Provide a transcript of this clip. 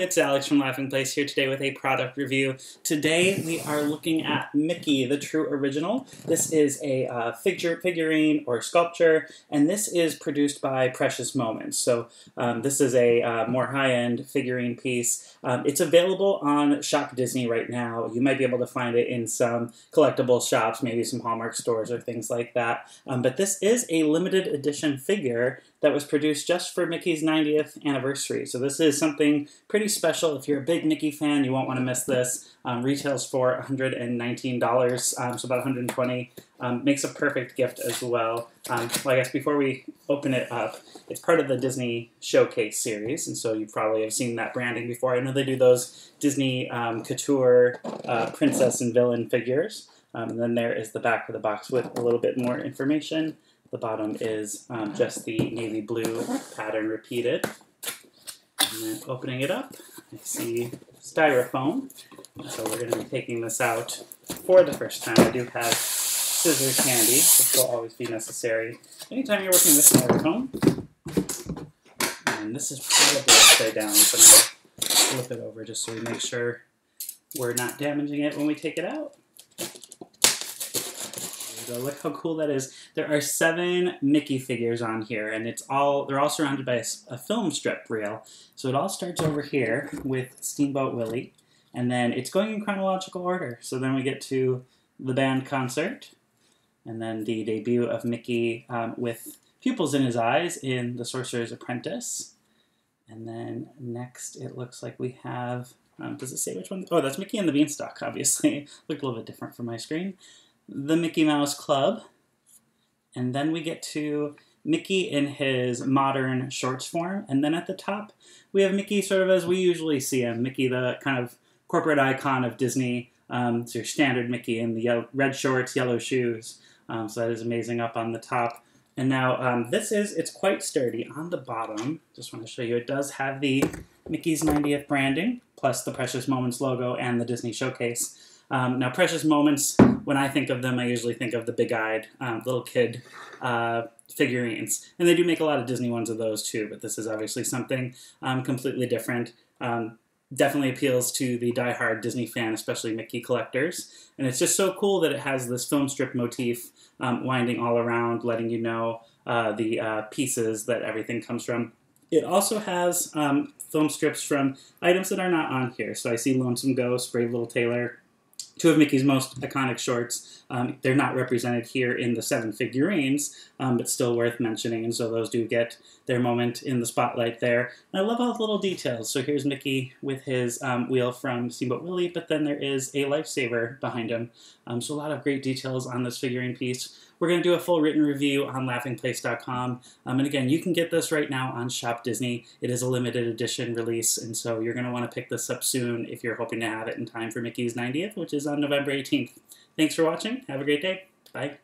it's Alex from Laughing Place here today with a product review. Today we are looking at Mickey, the true original. This is a figurine or sculpture, and this is produced by Precious Moments. So this is a more high-end figurine piece. It's available on Shop Disney right now. You might be able to find it in some collectible shops, maybe some Hallmark stores or things like that. But this is a limited edition figure that was produced just for Mickey's 90th anniversary. So this is something pretty special. If you're a big Mickey fan, you won't want to miss this. Retails for $119, so about $120. Makes a perfect gift as well. Well, I guess before we open it up, it's part of the Disney Showcase series, and so you probably have seen that branding before. I know they do those Disney Couture princess and villain figures. And then there is the back of the box with a little bit more information. The bottom is just the navy blue pattern repeated. And then opening it up, I see styrofoam. So we're going to be taking this out for the first time. I do have scissors handy, which will always be necessary anytime you're working with styrofoam. And this is probably upside down, so I'm going to flip it over just so we make sure we're not damaging it when we take it out. Look how cool that is. There are 7 Mickey figures on here, and they're all surrounded by a film strip reel. So it all starts over here with Steamboat Willie, and then it's going in chronological order. So then we get to the band concert, and then the debut of Mickey with pupils in his eyes in the Sorcerer's Apprentice. And then next it looks like we have, does it say which one? Oh, that's Mickey and the Beanstalk, obviously. Looked a little bit different from my screen. The Mickey Mouse Club, and then we get to Mickey in his modern shorts form, and then at the top we have Mickey sort of as we usually see him, Mickey the kind of corporate icon of Disney. It's your standard Mickey in the red shorts, yellow shoes, so that is amazing up on the top. And now it's quite sturdy. On the bottom, just want to show you, it does have the Mickey's 90th branding, plus the Precious Moments logo and the Disney Showcase. Now, Precious Moments, when I think of them, I usually think of the big-eyed little kid figurines. And they do make a lot of Disney ones of those, too, but this is obviously something completely different. Definitely appeals to the die-hard Disney fan, especially Mickey collectors. And it's just so cool that it has this film strip motif winding all around, letting you know the pieces that everything comes from. It also has film strips from items that are not on here. So I see Lonesome Ghost, Brave Little Tailor, 2 of Mickey's most iconic shorts. They're not represented here in the 7 figurines, but still worth mentioning, and so those do get their moment in the spotlight there. And I love all the little details. So here's Mickey with his wheel from Steamboat Willie, but then there is a lifesaver behind him. So a lot of great details on this figurine piece. We're going to do a full written review on laughingplace.com. And again, you can get this right now on Shop Disney. It is a limited edition release, and so you're going to want to pick this up soon if you're hoping to have it in time for Mickey's 90th, which is on November 18th. Thanks for watching. Have a great day. Bye.